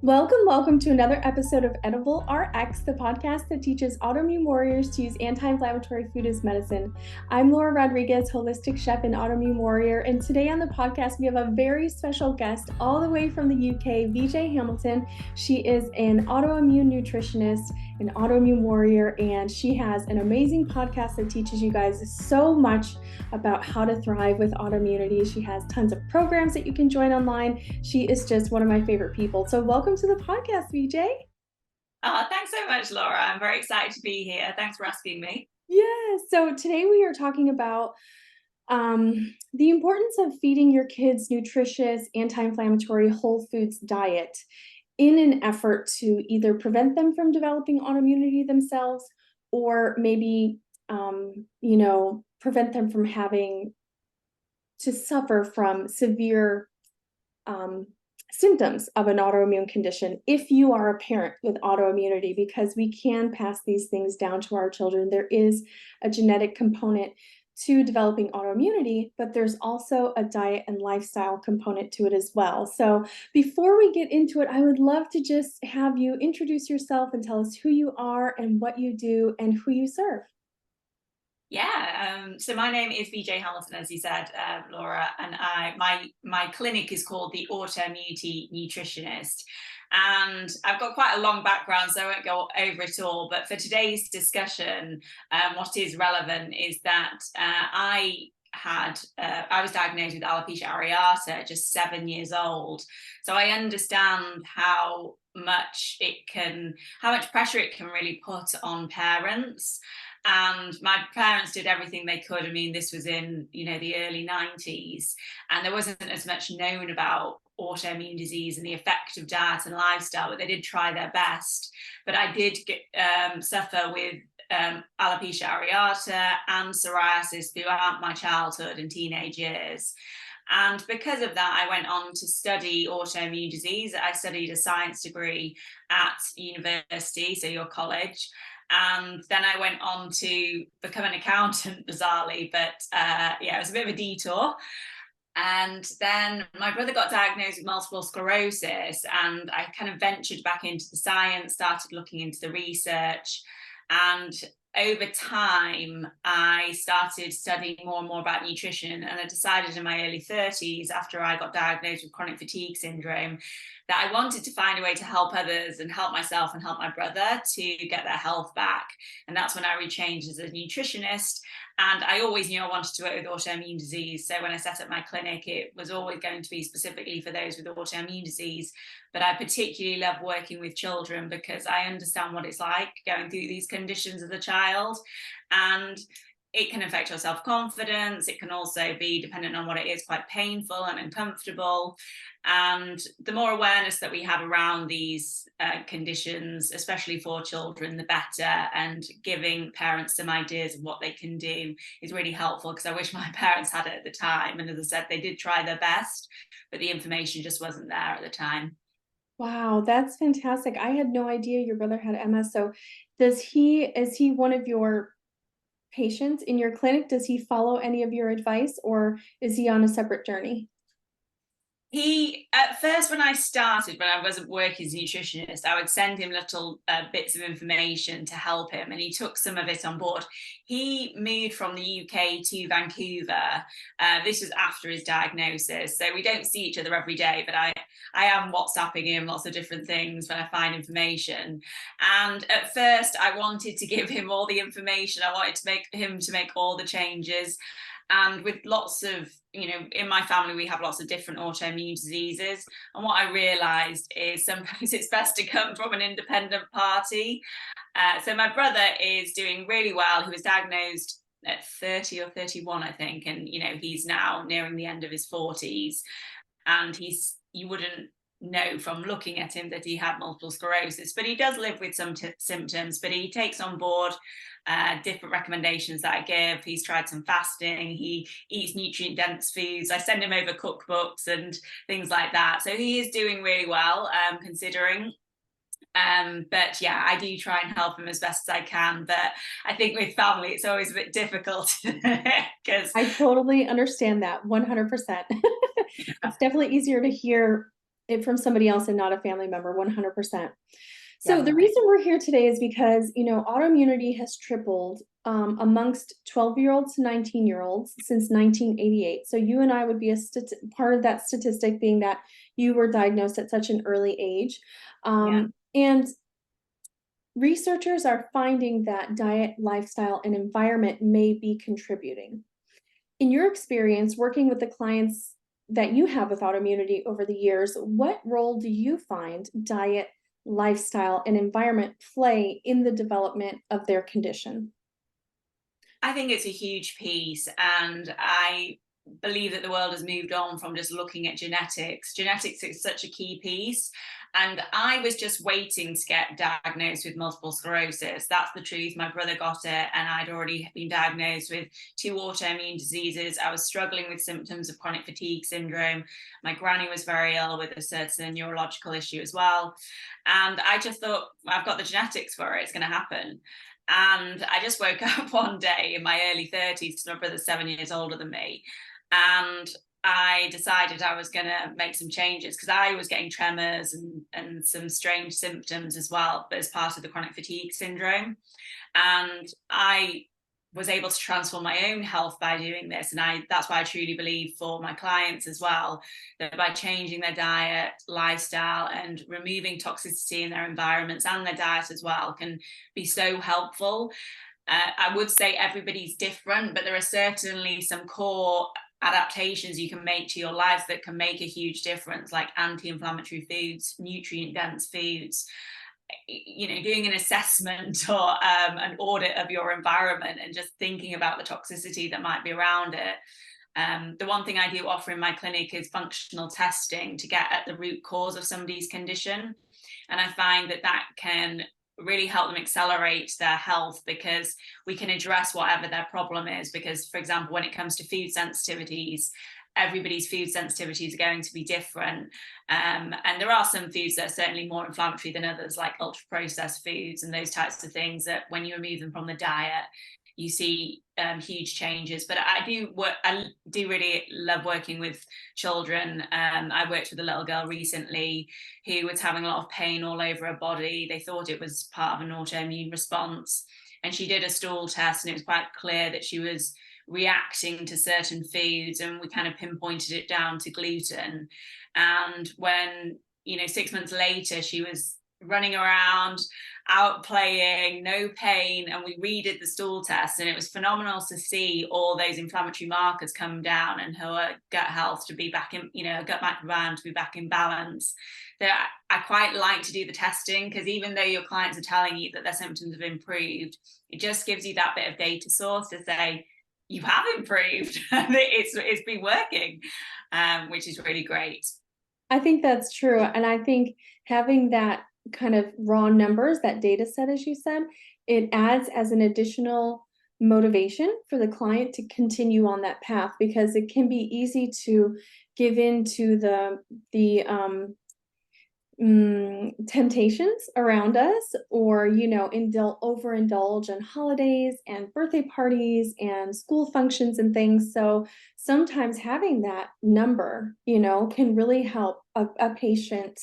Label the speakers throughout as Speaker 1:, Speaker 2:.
Speaker 1: Welcome to another episode of Edible RX, the podcast that teaches autoimmune warriors to use anti-inflammatory food as medicine. I'm Laura Rodriguez, holistic chef and autoimmune warrior, and today on the podcast we have a very special guest all the way from the UK, VJ Hamilton. She is an autoimmune nutritionist, an autoimmune warrior, and she has an amazing podcast that teaches you guys so much about how to thrive with autoimmunity. She has tons of programs that you can join online. She is just one of my favorite people. So welcome to the podcast, VJ.
Speaker 2: Thanks so much, Laura. I'm very excited to be here. Thanks for asking me.
Speaker 1: Yeah, so today we are talking about the importance of feeding your kids nutritious, anti-inflammatory whole foods diet in an effort to either prevent them from developing autoimmunity themselves or maybe, prevent them from having to suffer from severe symptoms of an autoimmune condition if you are a parent with autoimmunity, because we can pass these things down to our children. There is a genetic component to developing autoimmunity, but there's also a diet and lifestyle component to it as well. So before we get into it, I would love to just have you introduce yourself and tell us who you are and what you do and who you serve.
Speaker 2: So my name is VJ Hamilton, as you said, Laura, and my clinic is called the Autoimmune Nutritionist. And I've got quite a long background, so I won't go over it all. But for today's discussion, what is relevant is that I was diagnosed with alopecia areata just 7 years old. So I understand how much pressure it can really put on parents. And my parents did everything they could. I mean, this was in, the early 90s, and there wasn't as much known about autoimmune disease and the effect of diet and lifestyle, but they did try their best. But I did suffer with alopecia areata and psoriasis throughout my childhood and teenage years. And because of that, I went on to study autoimmune disease. I studied a science degree at university, so your college. And then I went on to become an accountant, bizarrely, but it was a bit of a detour. And then my brother got diagnosed with multiple sclerosis, and I kind of ventured back into the science, started looking into the research. And over time, I started studying more and more about nutrition. And I decided in my early 30s, after I got diagnosed with chronic fatigue syndrome, that I wanted to find a way to help others and help myself and help my brother to get their health back. And that's when I rechanged as a nutritionist. And I always knew I wanted to work with autoimmune disease. So when I set up my clinic, it was always going to be specifically for those with autoimmune disease. But I particularly love working with children because I understand what it's like going through these conditions as a child. And it can affect your self-confidence. It can also be, depending on what it is, quite painful and uncomfortable. And the more awareness that we have around these conditions, especially for children, the better. And giving parents some ideas of what they can do is really helpful, because I wish my parents had it at the time. And as I said, they did try their best, but the information just wasn't there at the time.
Speaker 1: Wow, that's fantastic. I had no idea your brother had MS. So is he one of your patients in your clinic? Does he follow any of your advice, or is he on a separate journey?
Speaker 2: He, at first, when I wasn't working as a nutritionist, I would send him little bits of information to help him, and he took some of it on board. He moved from the UK to Vancouver. This was after his diagnosis, so we don't see each other every day, but I am WhatsApping him lots of different things when I find information. And at first, I wanted to give him all the information. I wanted to make all the changes. And with lots of, in my family, we have lots of different autoimmune diseases. And what I realized is sometimes it's best to come from an independent party. So my brother is doing really well. He was diagnosed at 30 or 31, I think. And, he's now nearing the end of his 40s. And you wouldn't know from looking at him that he had multiple sclerosis, but he does live with some symptoms, but he takes on board different recommendations that I give. He's tried some fasting. He eats nutrient dense foods. I send him over cookbooks and things like that. So he is doing really well, considering. But yeah, I do try and help him as best as I can. But I think with family, it's always a bit difficult because
Speaker 1: I totally understand that 100%. It's definitely easier to hear it from somebody else and not a family member, 100%. So the
Speaker 2: Definitely.
Speaker 1: reason we're here today is because, autoimmunity has tripled amongst 12-year-olds to 19-year-olds since 1988. So you and I would be part of that statistic, being that you were diagnosed at such an early age.
Speaker 2: Yeah.
Speaker 1: And researchers are finding that diet, lifestyle, and environment may be contributing. In your experience working with the clients that you have with autoimmunity over the years, what role do you find diet, lifestyle, and environment play in the development of their condition?
Speaker 2: I think it's a huge piece, and I believe that the world has moved on from just looking at genetics. Genetics is such a key piece, and I was just waiting to get diagnosed with multiple sclerosis. That's the truth. My brother got it, and I'd already been diagnosed with 2 autoimmune diseases. I was struggling with symptoms of chronic fatigue syndrome. My granny was very ill with a certain neurological issue as well. And I just thought, I've got the genetics for it, it's going to happen. And I just woke up one day in my early 30s, my brother's 7 years older than me. And I decided I was going to make some changes because I was getting tremors and some strange symptoms as well, but as part of the chronic fatigue syndrome. And I was able to transform my own health by doing this. And that's why I truly believe for my clients as well, that by changing their diet, lifestyle, and removing toxicity in their environments and their diet as well can be so helpful. I would say everybody's different, but there are certainly some core adaptations you can make to your life that can make a huge difference, like anti-inflammatory foods, nutrient-dense foods, doing an assessment or an audit of your environment and just thinking about the toxicity that might be around it. The one thing I do offer in my clinic is functional testing to get at the root cause of somebody's condition. And I find that can really help them accelerate their health because we can address whatever their problem is. Because, for example, when it comes to food sensitivities, everybody's food sensitivities are going to be different. And there are some foods that are certainly more inflammatory than others, like ultra processed foods and those types of things that when you remove them from the diet, you see huge changes. But I do really love working with children. I worked with a little girl recently who was having a lot of pain all over her body. They thought it was part of an autoimmune response. And she did a stool test, and it was quite clear that she was reacting to certain foods, and we kind of pinpointed it down to gluten. And when 6 months later she was running around out playing, no pain, and we redid the stool test, and it was phenomenal to see all those inflammatory markers come down and her gut health to be back in, gut microbiome to be back in balance. So I quite like to do the testing because even though your clients are telling you that their symptoms have improved, it just gives you that bit of data source to say you have improved and it's been working, which is really great.
Speaker 1: I think that's true. And I think having that kind of raw numbers, that data set, as you said, it adds as an additional motivation for the client to continue on that path, because it can be easy to give in to the temptations around us, or overindulge in holidays and birthday parties and school functions and things. So sometimes having that number can really help a patient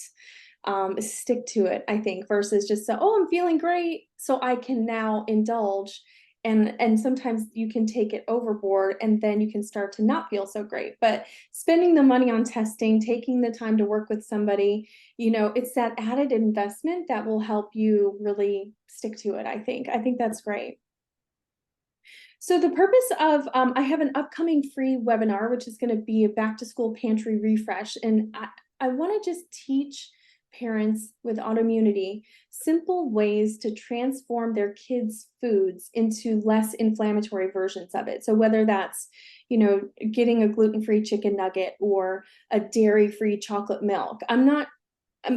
Speaker 1: stick to it, I think, versus just I'm feeling great, so I can now indulge. And sometimes you can take it overboard and then you can start to not feel so great. But spending the money on testing, taking the time to work with somebody, it's that added investment that will help you really stick to it. I think that's great. So the purpose of, I have an upcoming free webinar, which is going to be a back to school pantry refresh. And I want to just teach parents with autoimmunity simple ways to transform their kids' foods into less inflammatory versions of it. So whether that's, getting a gluten-free chicken nugget or a dairy-free chocolate milk.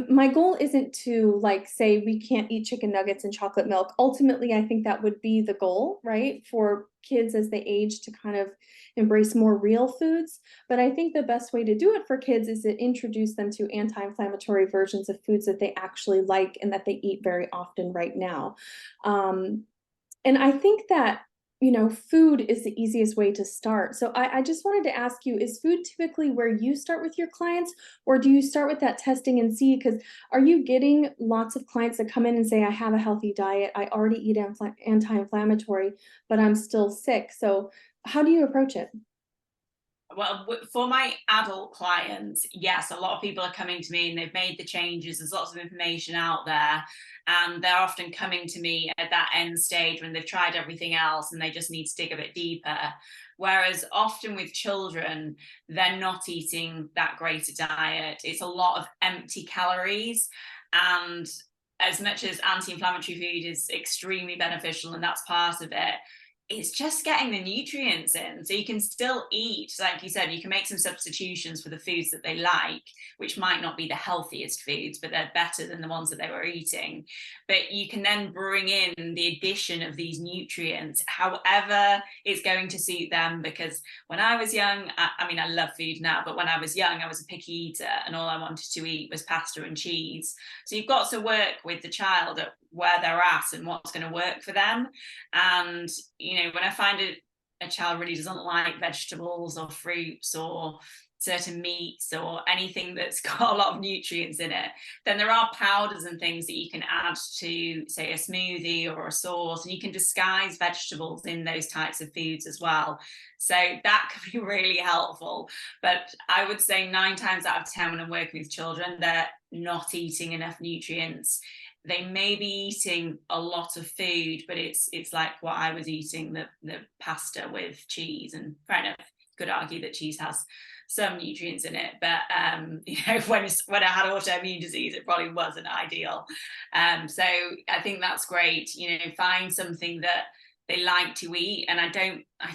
Speaker 1: My goal isn't to say we can't eat chicken nuggets and chocolate milk. Ultimately, I think that would be the goal, right? For kids as they age to kind of embrace more real foods. But I think the best way to do it for kids is to introduce them to anti-inflammatory versions of foods that they actually like and that they eat very often right now. And I think that food is the easiest way to start. So I just wanted to ask you, is food typically where you start with your clients, or do you start with that testing and see? Because are you getting lots of clients that come in and say, I have a healthy diet, I already eat anti-inflammatory, but I'm still sick? So how do you approach it?
Speaker 2: Well, for my adult clients, yes, a lot of people are coming to me and they've made the changes. There's lots of information out there, and they're often coming to me at that end stage when they've tried everything else and they just need to dig a bit deeper. Whereas often with children, they're not eating that great a diet. It's a lot of empty calories. And as much as anti-inflammatory food is extremely beneficial and that's part of it, it's just getting the nutrients in. So you can still eat, like you said, you can make some substitutions for the foods that they like, which might not be the healthiest foods, but they're better than the ones that they were eating. But you can then bring in the addition of these nutrients, however it's going to suit them. Because when I was young, I mean, I love food now, but when I was young, I was a picky eater and all I wanted to eat was pasta and cheese. So you've got to work with the child at where they're at and what's going to work for them. And when I find a child really doesn't like vegetables or fruits or certain meats or anything that's got a lot of nutrients in it, then there are powders and things that you can add to, say, a smoothie or a sauce, and you can disguise vegetables in those types of foods as well. So that can be really helpful. But I would say 9 times out of 10 when I'm working with children, they're not eating enough nutrients. They may be eating a lot of food, but it's like what I was eating, the pasta with cheese. And fair enough, could argue that cheese has some nutrients in it, but when I had autoimmune disease, it probably wasn't ideal. So I think that's great. Find something that they like to eat, and I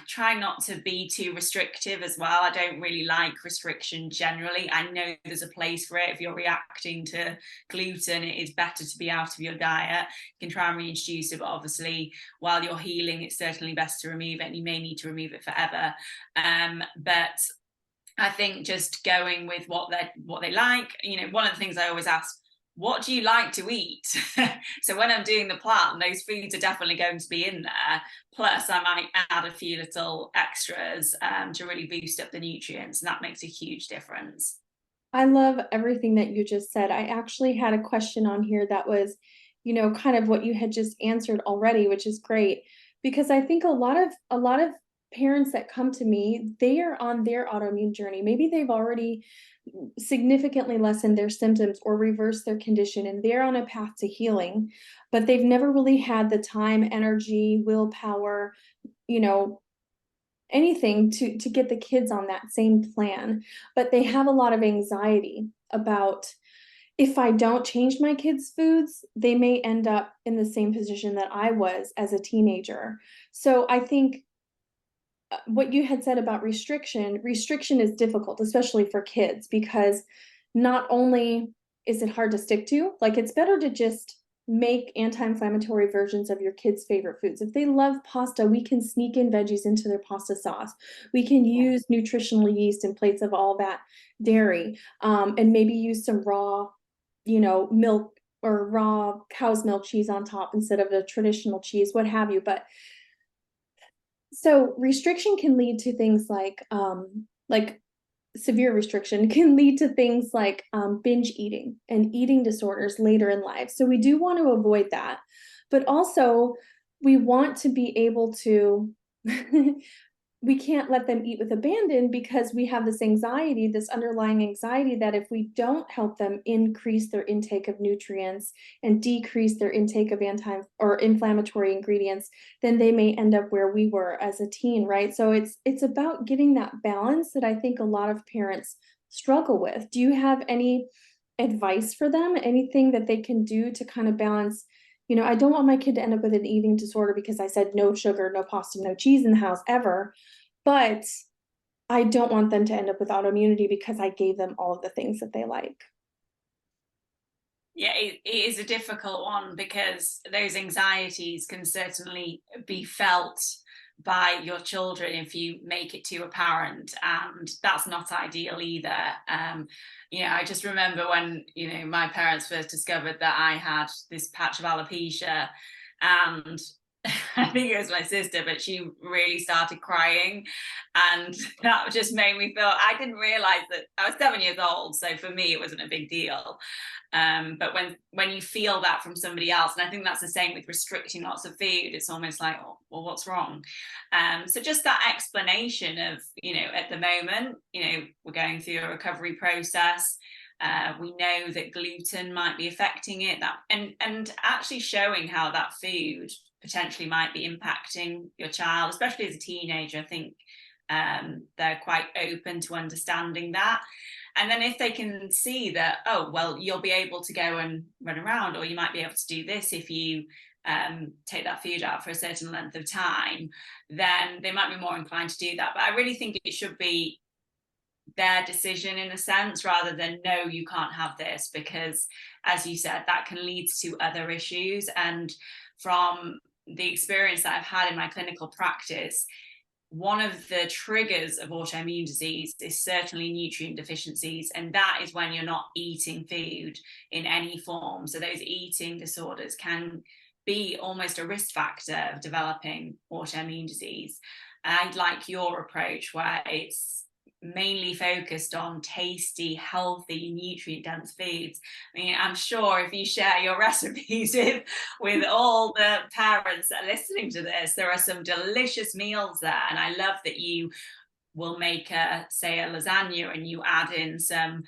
Speaker 2: try not to be too restrictive as well. I don't really like restriction generally. I know there's a place for it. If you're reacting to gluten, it is better to be out of your diet. You can try and reintroduce it, but obviously while you're healing, it's certainly best to remove it, and you may need to remove it forever. But I think just going with what they like. One of the things I always ask, what do you like to eat? So when I'm doing the plan, those foods are definitely going to be in there. Plus, I might add a few little extras to really boost up the nutrients, and that makes a huge difference.
Speaker 1: I love everything that you just said. I actually had a question on here that was, kind of what you had just answered already, which is great, because I think a lot of parents that come to me, they are on their autoimmune journey. Maybe they've already significantly lessened their symptoms or reversed their condition and they're on a path to healing, but they've never really had the time, energy, willpower, you know, anything to get the kids on that same plan. But they have a lot of anxiety about, if I don't change my kids' foods, they may end up in the same position that I was as a teenager. So I think what you had said about restriction is difficult, especially for kids, because not only is it hard to stick to, like, it's better to just make anti-inflammatory versions of your kids' favorite foods. If they love pasta, we can sneak in veggies into their pasta sauce. We can use nutritional yeast in place of all that dairy, and maybe use some raw, milk or raw cow's milk cheese on top instead of the traditional cheese, what have you. But so restriction can lead to things like severe restriction can lead to things like binge eating and eating disorders later in life. So we do want to avoid that, but also we want to be able to we can't let them eat with abandon, because we have this anxiety, this underlying anxiety, that if we don't help them increase their intake of nutrients and decrease their intake of anti or inflammatory ingredients, then they may end up where we were as a teen, right? So it's about getting that balance that I think a lot of parents struggle with. Do you have any advice for them? Anything that they can do to kind of balance? I don't want my kid to end up with an eating disorder because I said no sugar, no pasta, no cheese in the house ever. But I don't want them to end up with autoimmunity because I gave them all of the things that they like.
Speaker 2: Yeah, it is a difficult one, because those anxieties can certainly be felt by your children if you make it too apparent, and that's not ideal either. I just remember when my parents first discovered that I had this patch of alopecia, and I think it was my sister, but she really started crying. And that just made me feel, I didn't realize that I was 7 years old. So for me, it wasn't a big deal. But when you feel that from somebody else, and I think that's the same with restricting lots of food, it's almost like, oh, well, what's wrong? So just that explanation of, at the moment, we're going through a recovery process. We know that gluten might be affecting it, and actually showing how that food potentially might be impacting your child, especially as a teenager. I think they're quite open to understanding that. And then if they can see that, oh, well, you'll be able to go and run around, or you might be able to do this if you take that food out for a certain length of time, then they might be more inclined to do that. But I really think it should be their decision in a sense, rather than, no, you can't have this, because as you said, that can lead to other issues. And from the experience that I've had in my clinical practice, one of the triggers of autoimmune disease is certainly nutrient deficiencies, and that is when you're not eating food in any form. So those eating disorders can be almost a risk factor of developing autoimmune disease. I like your approach, where it's mainly focused on tasty, healthy, nutrient-dense foods. I mean, I'm sure if you share your recipes with all the parents that are listening to this, there are some delicious meals there. And I love that you will make say a lasagna and you add in some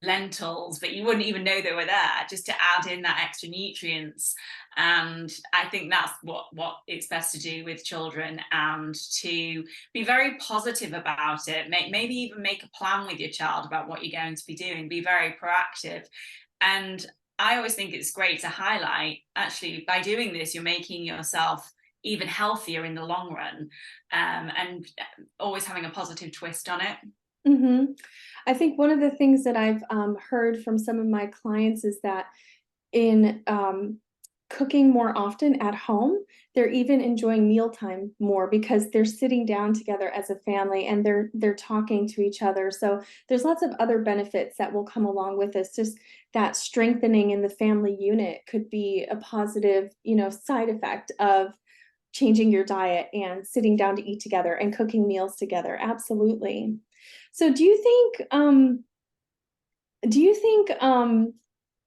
Speaker 2: lentils, but you wouldn't even know they were there, just to add in that extra nutrients. And I think that's what it's best to do with children, and to be very positive about it. Maybe even make a plan with your child about what you're going to be doing. Be very proactive. And I always think it's great to highlight, actually, by doing this, you're making yourself even healthier in the long run, and always having a positive twist on it.
Speaker 1: Mm-hmm. I think one of the things that I've heard from some of my clients is that in cooking more often at home, they're even enjoying mealtime more, because they're sitting down together as a family and they're talking to each other. So there's lots of other benefits that will come along with this. Just that strengthening in the family unit could be a positive, side effect of changing your diet and sitting down to eat together and cooking meals together. Absolutely. So do you think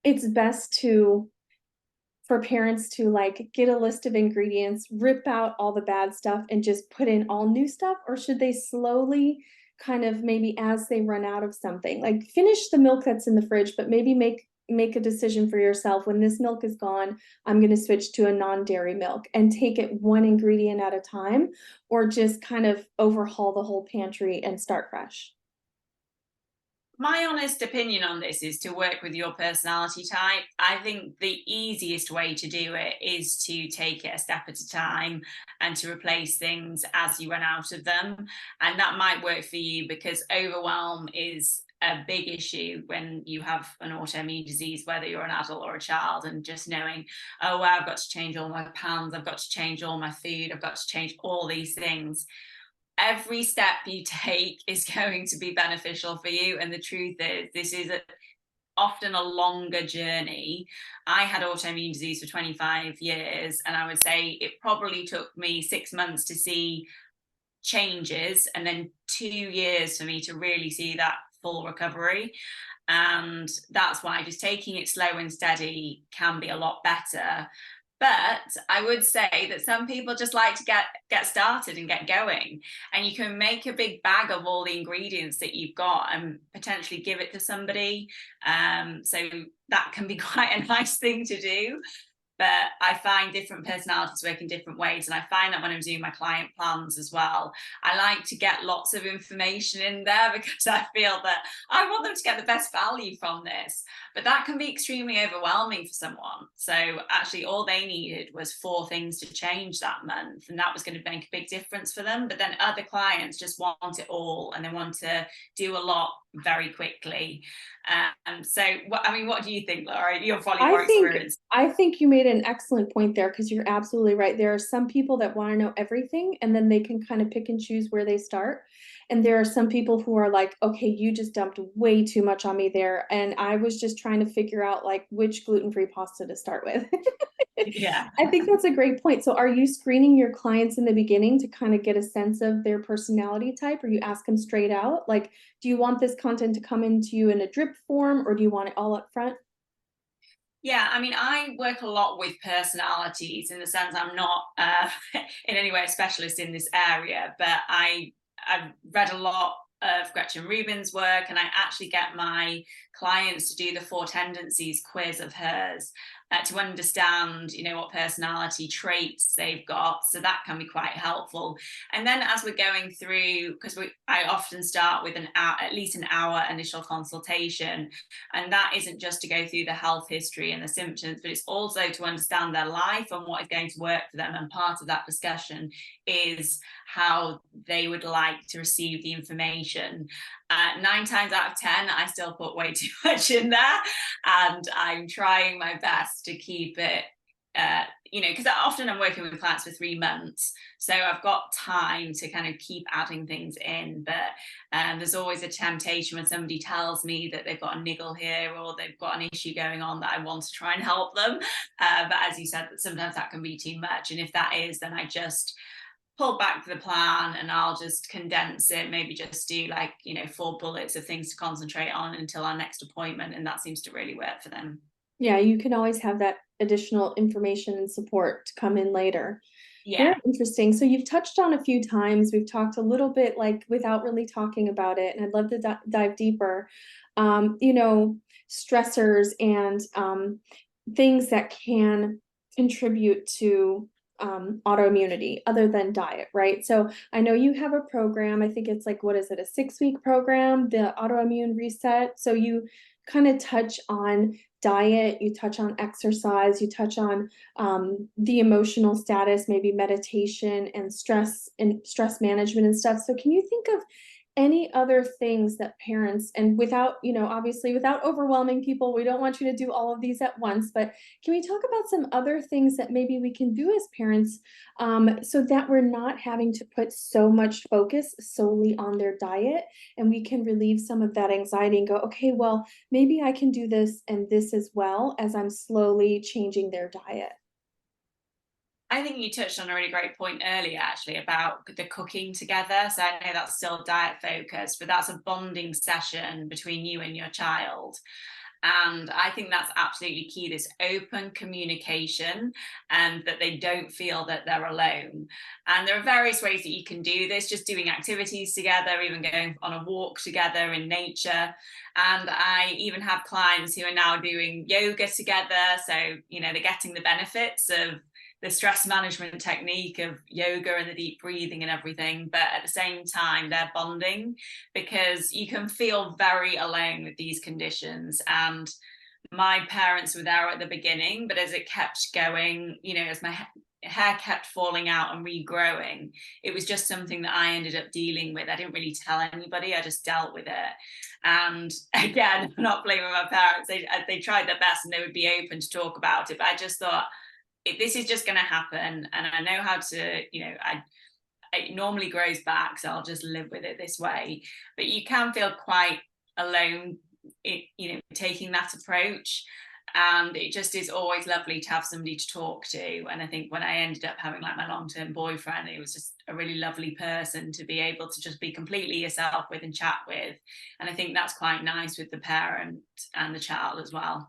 Speaker 1: it's best for parents to like get a list of ingredients, rip out all the bad stuff and just put in all new stuff? Or should they slowly, kind of, maybe as they run out of something, like finish the milk that's in the fridge, but maybe make a decision for yourself: when this milk is gone, I'm going to switch to a non-dairy milk, and take it one ingredient at a time? Or just kind of overhaul the whole pantry and start fresh?
Speaker 2: My honest opinion on this is to work with your personality type. I think the easiest way to do it is to take it a step at a time, and to replace things as you run out of them. And that might work for you, because overwhelm is a big issue when you have an autoimmune disease, whether you're an adult or a child. And just knowing, oh, wow, I've got to change all my pans, I've got to change all my food, I've got to change all these things. Every step you take is going to be beneficial for you. And the truth is, this is often a longer journey. I had autoimmune disease for 25 years, and I would say it probably took me 6 months to see changes, and then 2 years for me to really see that full recovery. And that's why just taking it slow and steady can be a lot better. But I would say that some people just like to get started and get going. And you can make a big bag of all the ingredients that you've got and potentially give it to somebody. So that can be quite a nice thing to do. But I find different personalities work in different ways. And I find that when I'm doing my client plans as well, I like to get lots of information in there, because I feel that I want them to get the best value from this. But that can be extremely overwhelming for someone. So actually, all they needed was 4 things to change that month, and that was going to make a big difference for them. But then other clients just want it all, and they want to do a lot very quickly. So what do you think, Laura? You're probably more experienced.
Speaker 1: I think you made an excellent point there, because you're absolutely right. There are some people that want to know everything, and then they can kind of pick and choose where they start. And there are some people who are like, okay, you just dumped way too much on me there, and I was just trying to figure out like which gluten-free pasta to start with.
Speaker 2: Yeah.
Speaker 1: I think that's a great point. So are you screening your clients in the beginning to kind of get a sense of their personality type, or you ask them straight out? Like, do you want this content to come into you in a drip form, or do you want it all up front?
Speaker 2: Yeah, I mean, I work a lot with personalities in the sense I'm not in any way a specialist in this area, but I've read a lot of Gretchen Rubin's work, and I actually get my clients to do the four tendencies quiz of hers to understand, what personality traits they've got. So that can be quite helpful. And then as we're going through, because I often start with at least an hour initial consultation, and that isn't just to go through the health history and the symptoms, but it's also to understand their life and what is going to work for them. And part of that discussion is how they would like to receive the information. 9 times out of 10, I still put way too much in there, and I'm trying my best to keep it. Because often I'm working with clients for 3 months, so I've got time to kind of keep adding things in. But there's always a temptation when somebody tells me that they've got a niggle here or they've got an issue going on that I want to try and help them. But as you said, sometimes that can be too much. And if that is, then I just pull back the plan and I'll just condense it, maybe just do 4 bullets of things to concentrate on until our next appointment. And that seems to really work for them.
Speaker 1: Yeah, you can always have that additional information and support to come in later. Very
Speaker 2: Yeah.
Speaker 1: interesting. So you've touched on a few times, we've talked a little bit without really talking about it, and I'd love to dive deeper. Stressors and things that can contribute to autoimmunity other than diet, right? So I know you have a program, I think it's what is it, a 6-week program, the Autoimmune Reset. So you kind of touch on diet, you touch on exercise, you touch on the emotional status, maybe meditation and stress management and stuff. So can you think of any other things that parents, and without, obviously without overwhelming people, we don't want you to do all of these at once, but can we talk about some other things that maybe we can do as parents so that we're not having to put so much focus solely on their diet, and we can relieve some of that anxiety and go, okay, well, maybe I can do this and this as well as I'm slowly changing their diet.
Speaker 2: I think you touched on a really great point earlier, actually, about the cooking together. So I know that's still diet focused, but that's a bonding session between you and your child. And I think that's absolutely key, this open communication, and that they don't feel that they're alone. And there are various ways that you can do this, just doing activities together, even going on a walk together in nature. And I even have clients who are now doing yoga together. So, they're getting the benefits of the stress management technique of yoga and the deep breathing and everything, but at the same time they're bonding, because you can feel very alone with these conditions. And my parents were there at the beginning, but as it kept going, as my hair kept falling out and regrowing, it was just something that I ended up dealing with. I didn't really tell anybody, I just dealt with it. And again, I'm not blaming my parents, they tried their best and they would be open to talk about it, but I just thought, this is just going to happen, and I know how to, it normally grows back, so I'll just live with it this way. But you can feel quite alone, taking that approach, and it just is always lovely to have somebody to talk to. And I think when I ended up having my long-term boyfriend, it was just a really lovely person to be able to just be completely yourself with and chat with. And I think that's quite nice with the parent and the child as well.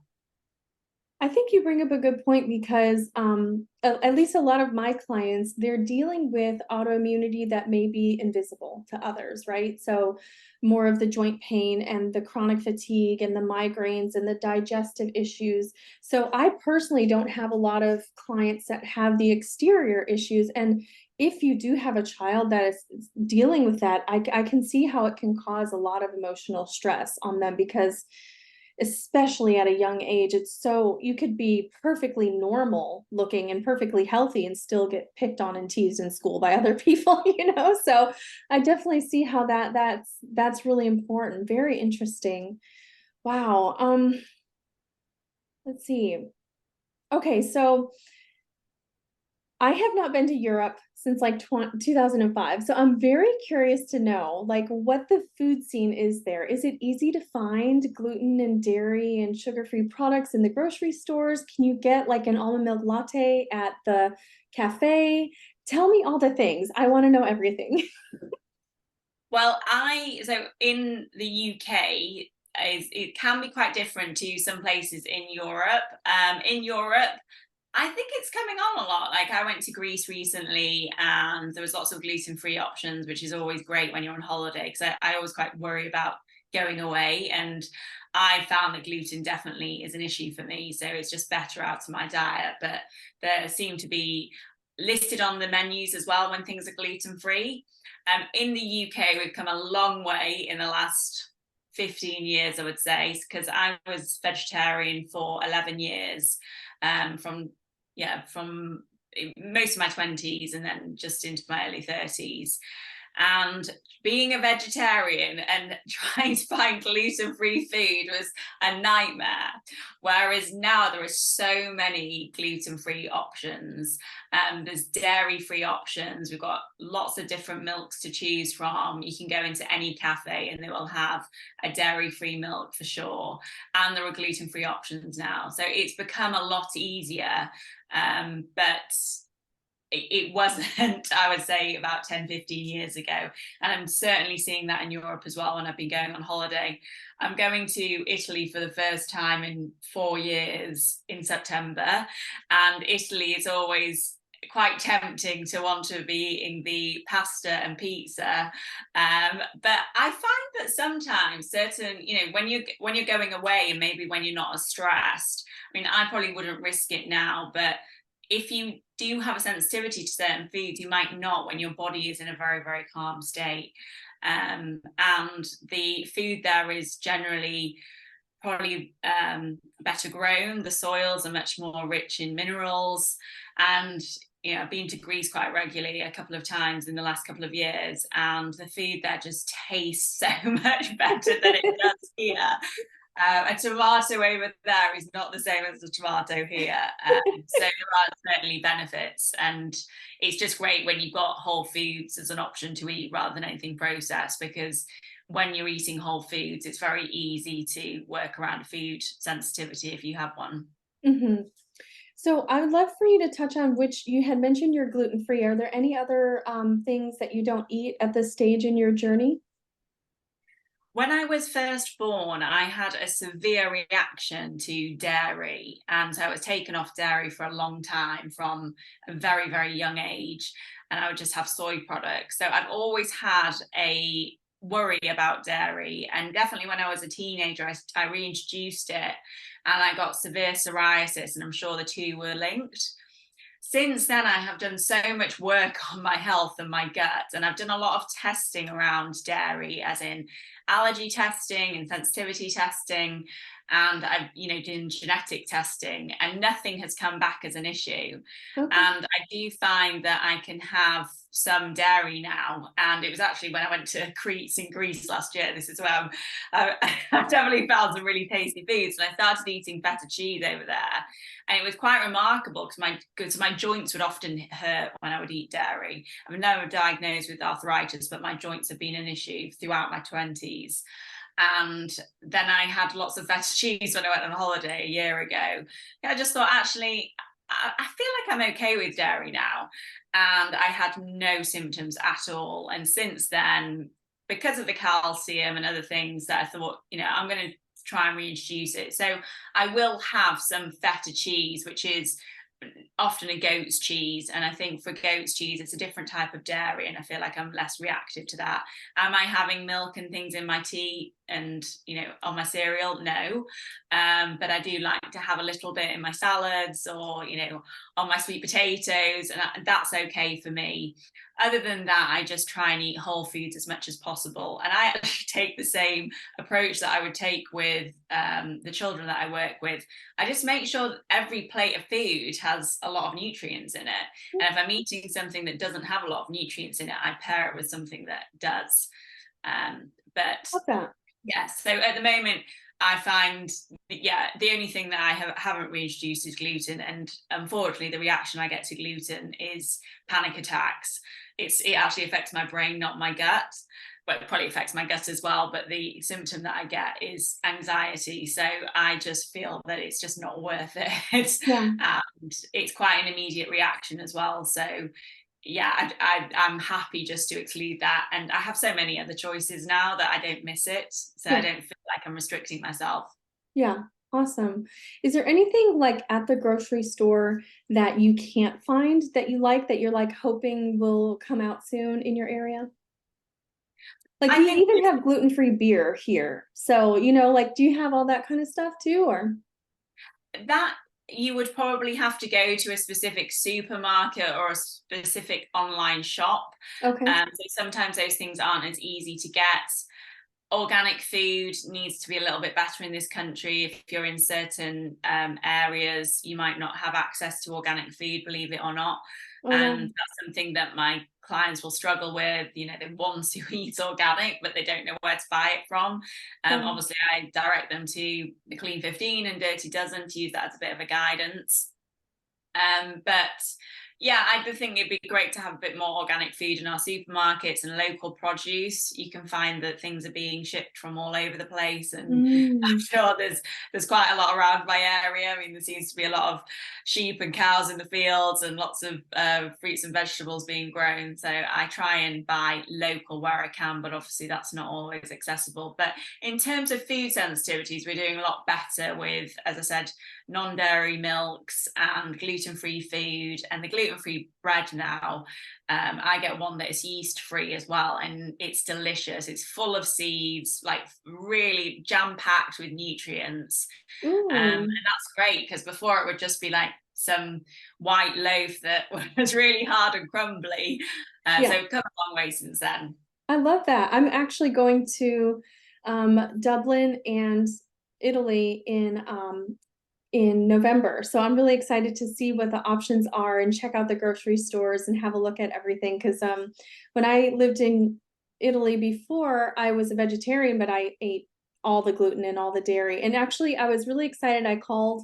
Speaker 1: I think you bring up a good point, because at least a lot of my clients, they're dealing with autoimmunity that may be invisible to others, right? So more of the joint pain and the chronic fatigue and the migraines and the digestive issues. So I personally don't have a lot of clients that have the exterior issues. And if you do have a child that is dealing with that, I can see how it can cause a lot of emotional stress on them, because especially at a young age, it's so, you could be perfectly normal looking and perfectly healthy and still get picked on and teased in school by other people, so I definitely see how that's really important. Very interesting. Wow. Let's see. Okay, so I have not been to Europe since like 2005. So I'm very curious to know like what the food scene is there. Is it easy to find gluten and dairy and sugar-free products in the grocery stores? Can you get like an almond milk latte at the cafe? Tell me all the things. I want to know everything.
Speaker 2: Well, so in the UK, it can be quite different to some places in Europe. In Europe, I think it's coming on a lot. Like I went to Greece recently and there was lots of gluten-free options, which is always great when you're on holiday because I always quite worry about going away. And I found that gluten definitely is an issue for me. So it's just better out of my diet. But there seem to be listed on the menus as well when things are gluten-free. In the UK, we've come a long way in the last 15 years, I would say, because I was vegetarian for 11 years, from most of my 20s and then just into my early 30s. And being a vegetarian and trying to find gluten-free food was a nightmare. Whereas now there are so many gluten-free options. There's dairy-free options. We've got lots of different milks to choose from. You can go into any cafe and they will have a dairy-free milk for sure. And there are gluten-free options now. So it's become a lot easier. But it wasn't, I would say, about 10, 15 years ago. And I'm certainly seeing that in Europe as well when I've been going on holiday. I'm going to Italy for the first time in 4 years in September. And Italy is always quite tempting to want to be eating the pasta and pizza. But I find that sometimes certain, when you're going away and maybe when you're not as stressed, I mean, I probably wouldn't risk it now, but if you do have a sensitivity to certain foods, you might not when your body is in a very, very calm state. And the food there is generally probably better grown. The soils are much more rich in minerals. And I've been to Greece quite regularly a couple of times in the last couple of years, and the food there just tastes so much better than it does here. A tomato over there is not the same as a tomato here. So there are certainly benefits. And it's just great when you've got whole foods as an option to eat rather than anything processed, because when you're eating whole foods, it's very easy to work around food sensitivity if you have one.
Speaker 1: Mm-hmm. So I would love for you to touch on which you had mentioned you're gluten-free. Are there any other things that you don't eat at this stage in your journey?
Speaker 2: When I was first born, I had a severe reaction to dairy, and so I was taken off dairy for a long time from a very, very young age, and I would just have soy products. So I've always had a worry about dairy, and definitely when I was a teenager, I reintroduced it, and I got severe psoriasis, and I'm sure the two were linked. Since then, I have done so much work on my health and my gut, and I've done a lot of testing around dairy, as in allergy testing and sensitivity testing, and I've done genetic testing, and nothing has come back as an issue.
Speaker 1: Okay.
Speaker 2: And I do find that I can have some dairy now, and it was actually when I went to Crete in Greece last year. This is where I've definitely found some really tasty foods, and I started eating feta cheese over there, and it was quite remarkable because my joints would often hurt when I would eat dairy. I'm now diagnosed with arthritis, but my joints have been an issue throughout my 20s. And then I had lots of feta cheese when I went on holiday a year ago. I just thought, actually, I feel like I'm okay with dairy now. And I had no symptoms at all. And since then, because of the calcium and other things, that I thought, I'm going to try and reintroduce it. So I will have some feta cheese, which is often a goat's cheese, and I think for goat's cheese it's a different type of dairy, and I feel like I'm less reactive to that. Am I having milk and things in my tea and on my cereal? No, but I do like to have a little bit in my salads or on my sweet potatoes, and that's okay for me. Other than that, I just try and eat whole foods as much as possible, and I actually take the same approach that I would take with the children that I work with. I just make sure that every plate of food has a lot of nutrients in it, and if I'm eating something that doesn't have a lot of nutrients in it, I pair it with something that does. But
Speaker 1: Love that.
Speaker 2: yeah, so at the moment I find, yeah, the only thing that I haven't reintroduced is gluten, and unfortunately, the reaction I get to gluten is panic attacks. It actually affects my brain, not my gut. But it probably affects my gut as well. But the symptom that I get is anxiety. So I just feel that it's just not worth it.
Speaker 1: Yeah.
Speaker 2: And it's quite an immediate reaction as well. So yeah, I'm happy just to exclude that. And I have so many other choices now that I don't miss it. So I
Speaker 1: Yeah.
Speaker 2: don't feel like I'm restricting myself.
Speaker 1: Yeah. Awesome. Is there anything like at the grocery store that you can't find that you like, that you're like hoping will come out soon in your area? Like
Speaker 2: I
Speaker 1: we
Speaker 2: think
Speaker 1: even have gluten-free beer here. So, like do you have all that kind of stuff too, or?
Speaker 2: that you would probably have to go to a specific supermarket or a specific online shop.
Speaker 1: Okay.
Speaker 2: So sometimes those things aren't as easy to get. Organic food needs to be a little bit better in this country. If you're in certain areas, you might not have access to organic food, believe it or not.
Speaker 1: Oh
Speaker 2: And
Speaker 1: wow.
Speaker 2: that's something that my clients will struggle with. They want to eat organic, but they don't know where to buy it from.
Speaker 1: Wow.
Speaker 2: Obviously, I direct them to the Clean 15 and Dirty Dozen to use that as a bit of a guidance. But yeah, I do think it'd be great to have a bit more organic food in our supermarkets and local produce. You can find that things are being shipped from all over the place, and I'm
Speaker 1: Mm.
Speaker 2: sure there's quite a lot around my area. I mean, there seems to be a lot of sheep and cows in the fields, and lots of fruits and vegetables being grown. So I try and buy local where I can, but obviously that's not always accessible. But in terms of food sensitivities, we're doing a lot better with, as I said, non-dairy milks and gluten-free food, and the gluten-free bread now. I get one that is yeast-free as well, and it's delicious. It's full of seeds, like really jam-packed with nutrients. And
Speaker 1: Ooh.
Speaker 2: that's great, because before it would just be like some white loaf that was really hard and crumbly. So
Speaker 1: Yeah.
Speaker 2: we've come a long way since then.
Speaker 1: I love that. I'm actually going to Dublin and Italy in November. So I'm really excited to see what the options are and check out the grocery stores and have a look at everything. Because when I lived in Italy before, I was a vegetarian, but I ate all the gluten and all the dairy. And actually, I was really excited. I called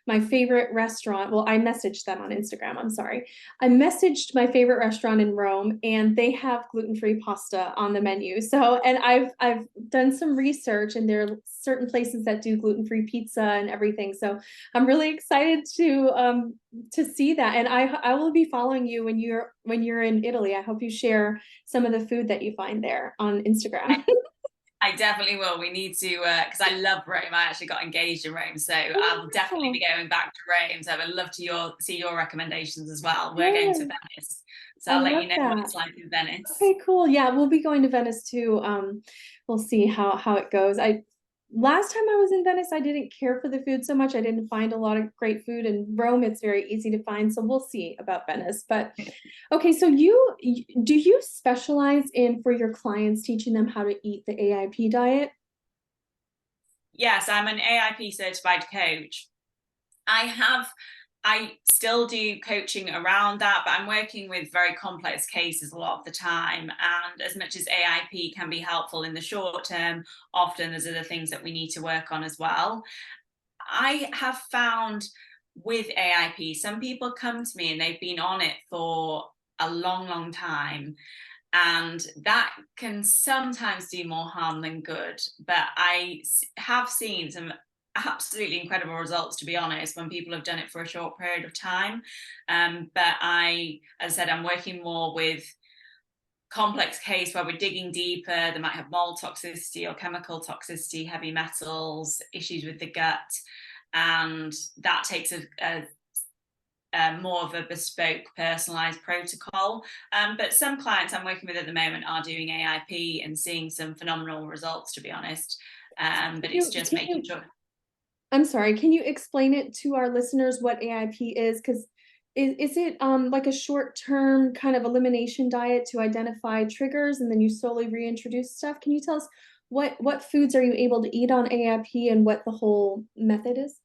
Speaker 1: my favorite restaurant. Well, I messaged them on Instagram. I'm sorry. I messaged my favorite restaurant in Rome, and they have gluten-free pasta on the menu. So, and I've done some research, and there are certain places that do gluten-free pizza and everything. So, I'm really excited to see that. And I will be following you when you're in Italy. I hope you share some of the food that you find there on Instagram.
Speaker 2: I definitely will. We need to, because I love Rome. I actually got engaged in Rome, so
Speaker 1: Oh,
Speaker 2: I'll definitely
Speaker 1: wonderful.
Speaker 2: be going back to Rome. So I would love to see your recommendations as well. We're going to
Speaker 1: Yeah,
Speaker 2: Venice, so
Speaker 1: I
Speaker 2: I'll let
Speaker 1: love
Speaker 2: you know what
Speaker 1: that.
Speaker 2: it's like in Venice.
Speaker 1: Okay, cool. Yeah, we'll be going to Venice too. We'll see how it goes. I Last time I was in Venice, I didn't care for the food so much. I didn't find a lot of great food. In Rome, it's very easy to find. So we'll see about Venice. But okay, so do you specialize in, for your clients, teaching them how to eat the AIP diet?
Speaker 2: Yes, I'm an AIP certified coach. I have I still do coaching around that, but I'm working with very complex cases a lot of the time. And as much as AIP can be helpful in the short term, often there's other things that we need to work on as well. I have found with AIP, some people come to me and they've been on it for a long, long time. And that can sometimes do more harm than good. But I have seen some absolutely incredible results, to be honest, when people have done it for a short period of time. But as I said, I'm working more with complex case where we're digging deeper. They might have mold toxicity or chemical toxicity, heavy metals, issues with the gut, and that takes a more of a bespoke, personalized protocol. But some clients I'm working with at the moment are doing AIP and seeing some phenomenal results, to be honest. But it's just
Speaker 1: Can
Speaker 2: making
Speaker 1: you,
Speaker 2: sure.
Speaker 1: I'm sorry, can you explain it to our listeners what AIP is? Because is it like a short-term kind of elimination diet to identify triggers and then you slowly reintroduce stuff? Can you tell us what foods are you able to eat on AIP and what the whole method is?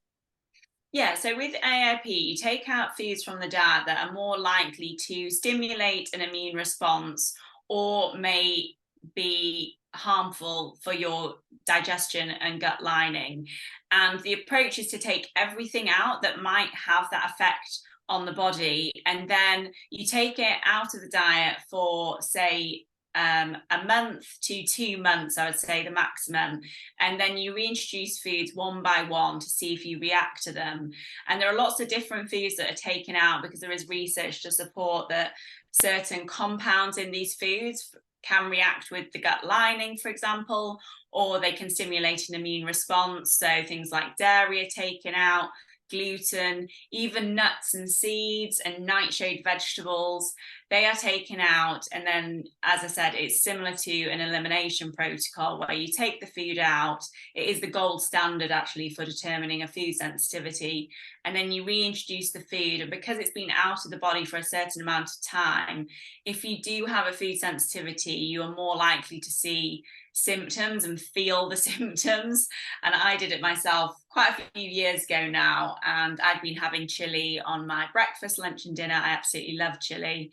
Speaker 2: Yeah, so with AIP, you take out foods from the diet that are more likely to stimulate an immune response or may be harmful for your digestion and gut lining. And the approach is to take everything out that might have that effect on the body, and then you take it out of the diet for, say, a month to 2 months, I would say the maximum, and then you reintroduce foods one by one to see if you react to them. And there are lots of different foods that are taken out because there is research to support that certain compounds in these foods can react with the gut lining, for example, or they can stimulate an immune response. So things like dairy are taken out, gluten, even nuts and seeds and nightshade vegetables, they are taken out. And then, as I said, it's similar to an elimination protocol where you take the food out. It is the gold standard actually for determining a food sensitivity. And then you reintroduce the food. And because it's been out of the body for a certain amount of time, if you do have a food sensitivity, you are more likely to see symptoms and feel the symptoms. And I did it myself quite a few years ago now, and I'd been having chili on my breakfast, lunch and dinner. I absolutely love chili,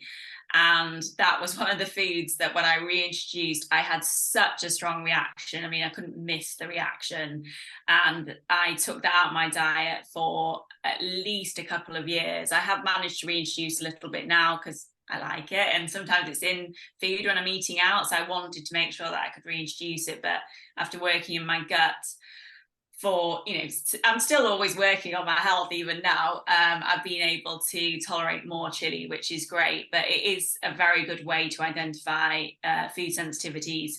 Speaker 2: and that was one of the foods that when I reintroduced, I had such a strong reaction. I mean, I couldn't miss the reaction, and I took that out of my diet for at least a couple of years. I have managed to reintroduce a little bit now because I like it, and sometimes it's in food when I'm eating out, so I wanted to make sure that I could reintroduce it. But after working in my gut for, I'm still always working on my health even now, I've been able to tolerate more chili, which is great. But it is a very good way to identify food sensitivities.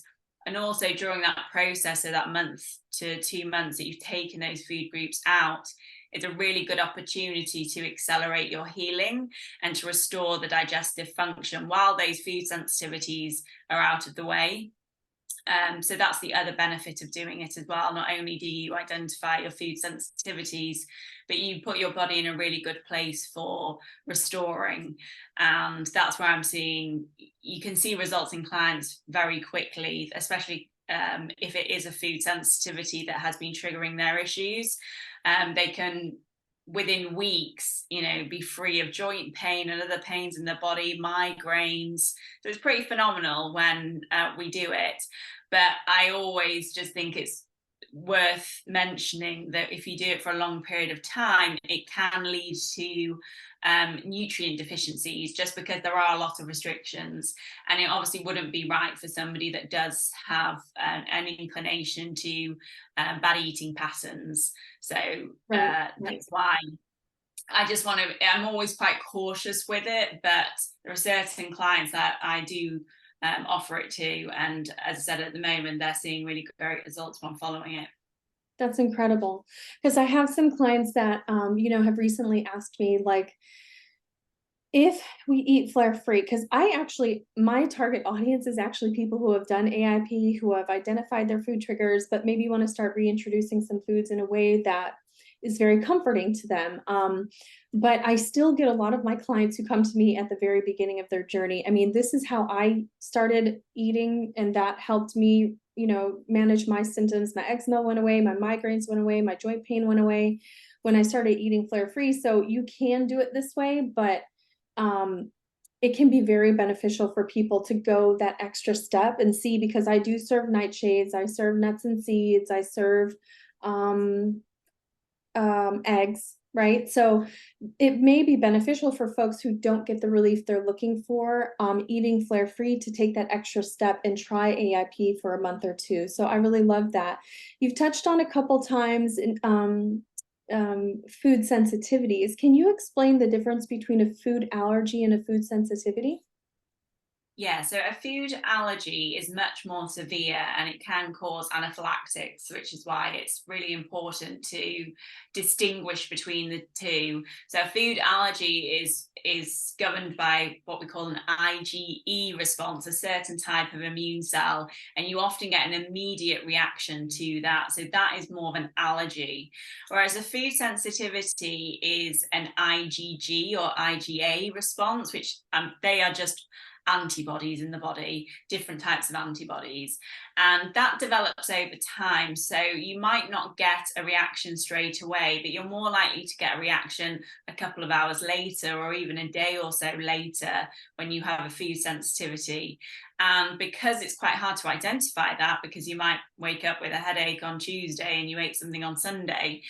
Speaker 2: And also during that process of that month to 2 months that you've taken those food groups out, it's a really good opportunity to accelerate your healing and to restore the digestive function while those food sensitivities are out of the way. So that's the other benefit of doing it as well. Not only do you identify your food sensitivities, but you put your body in a really good place for restoring. And that's where I'm seeing, you can see results in clients very quickly, especially if it is a food sensitivity that has been triggering their issues. They can, within weeks, be free of joint pain and other pains in the body, migraines. So it's pretty phenomenal when we do it. But I always just think it's worth mentioning that if you do it for a long period of time, it can lead to nutrient deficiencies, just because there are a lot of restrictions, and it obviously wouldn't be right for somebody that does have an inclination to bad eating patterns. So that's why I'm always quite cautious with it, but there are certain clients that I do offer it to, and as I said, at the moment they're seeing really great results from following it.
Speaker 1: That's incredible, because I have some clients that have recently asked me, like, if we eat flare-free, because my target audience is actually people who have done AIP, who have identified their food triggers, but maybe want to start reintroducing some foods in a way that is very comforting to them. But I still get a lot of my clients who come to me at the very beginning of their journey. I mean, this is how I started eating, and that helped me, manage my symptoms. My eczema went away, my migraines went away, my joint pain went away when I started eating flare-free. So you can do it this way, but it can be very beneficial for people to go that extra step and see, because I do serve nightshades, I serve nuts and seeds, I serve eggs, right? So it may be beneficial for folks who don't get the relief they're looking for eating flare-free to take that extra step and try AIP for a month or two. So I really love that. You've touched on a couple times in food sensitivities. Can you explain the difference between a food allergy and a food sensitivity?
Speaker 2: Yeah, so a food allergy is much more severe, and it can cause anaphylaxis, which is why it's really important to distinguish between the two. So a food allergy is governed by what we call an IgE response, a certain type of immune cell, and you often get an immediate reaction to that. So that is more of an allergy. Whereas a food sensitivity is an IgG or IgA response, which they are just antibodies in the body, different types of antibodies, and that develops over time. So you might not get a reaction straight away, but you're more likely to get a reaction a couple of hours later, or even a day or so later, when you have a food sensitivity. And because it's quite hard to identify that, because you might wake up with a headache on Tuesday and you ate something on Sunday,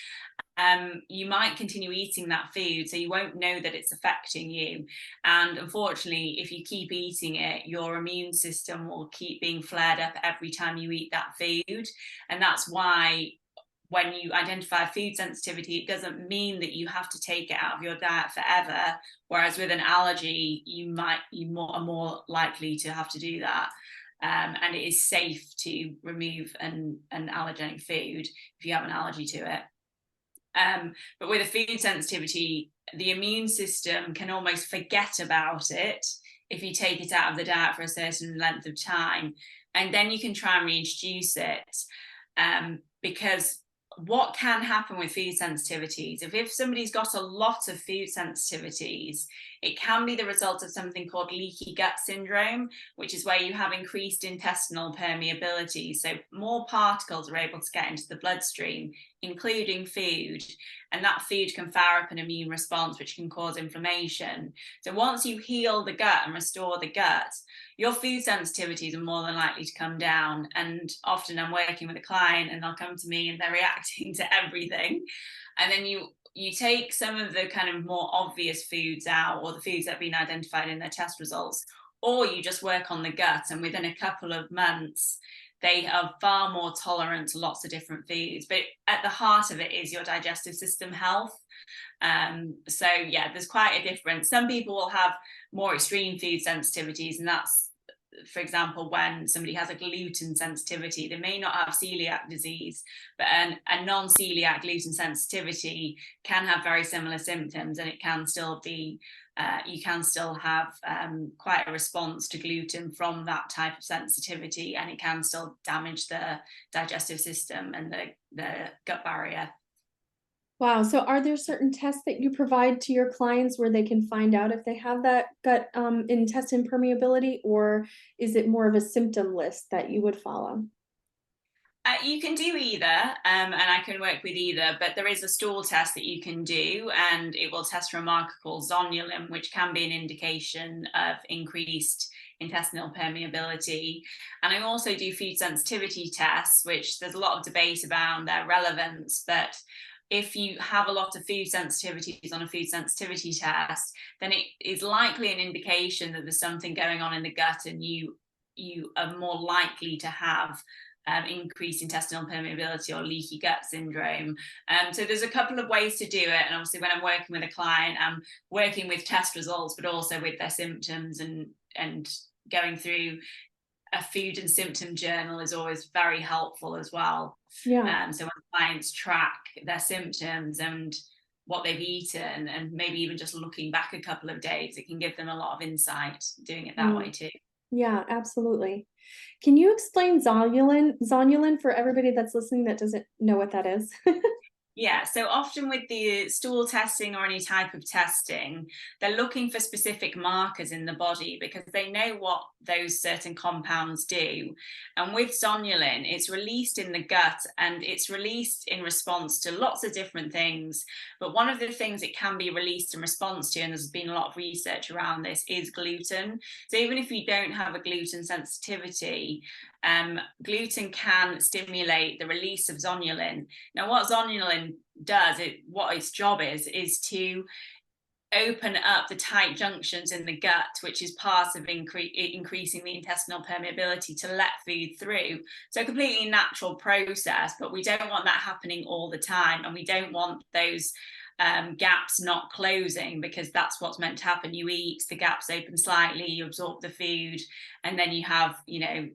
Speaker 2: you might continue eating that food, so you won't know that it's affecting you. And unfortunately, if you keep eating it, your immune system will keep being flared up every time you eat that food. And that's why when you identify food sensitivity, it doesn't mean that you have to take it out of your diet forever. Whereas with an allergy, you are more likely to have to do that. And it is safe to remove an allergenic food if you have an allergy to it. But with a food sensitivity, the immune system can almost forget about it if you take it out of the diet for a certain length of time, and then you can try and reintroduce it. Because what can happen with food sensitivities, if somebody's got a lot of food sensitivities, it can be the result of something called leaky gut syndrome, which is where you have increased intestinal permeability. So more particles are able to get into the bloodstream, including food, and that food can fire up an immune response, which can cause inflammation. So once you heal the gut and restore the gut, your food sensitivities are more than likely to come down. And often I'm working with a client and they'll come to me and they're reacting to everything. And then you take some of the kind of more obvious foods out, or the foods that have been identified in their test results, or you just work on the gut, and within a couple of months, they are far more tolerant to lots of different foods. But at the heart of it is your digestive system health. So yeah, there's quite a difference. Some people will have more extreme food sensitivities, and that's, for example, when somebody has a gluten sensitivity. They may not have celiac disease, but a non-celiac gluten sensitivity can have very similar symptoms, and it can still be you can still have quite a response to gluten from that type of sensitivity, and it can still damage the digestive system and the gut barrier.
Speaker 1: Wow. So are there certain tests that you provide to your clients where they can find out if they have that gut intestine permeability, or is it more of a symptom list that you would follow?
Speaker 2: You can do either, and I can work with either, but there is a stool test that you can do, and it will test for a marker called zonulin, which can be an indication of increased intestinal permeability. And I also do food sensitivity tests, which there's a lot of debate about their relevance, but if you have a lot of food sensitivities on a food sensitivity test, then it is likely an indication that there's something going on in the gut, and you are more likely to have increased intestinal permeability or leaky gut syndrome. So there's a couple of ways to do it. And obviously when I'm working with a client, I'm working with test results, but also with their symptoms, and going through a food and symptom journal is always very helpful as well.
Speaker 1: Yeah.
Speaker 2: So when clients track their symptoms and what they've eaten, and maybe even just looking back a couple of days, it can give them a lot of insight doing it that way too.
Speaker 1: Yeah, absolutely. Can you explain zonulin for everybody that's listening that doesn't know what that is?
Speaker 2: Yeah, so often with the stool testing or any type of testing, they're looking for specific markers in the body because they know what those certain compounds do. And with zonulin, it's released in the gut, and it's released in response to lots of different things. But one of the things it can be released in response to, and there's been a lot of research around this, is gluten. So even if you don't have a gluten sensitivity, gluten can stimulate the release of zonulin. Now, what zonulin does, what its job is to open up the tight junctions in the gut, which is part of increasing the intestinal permeability to let food through. So a completely natural process, but we don't want that happening all the time, and we don't want those gaps not closing, because that's what's meant to happen. You eat, the gaps open slightly, you absorb the food, and then you have,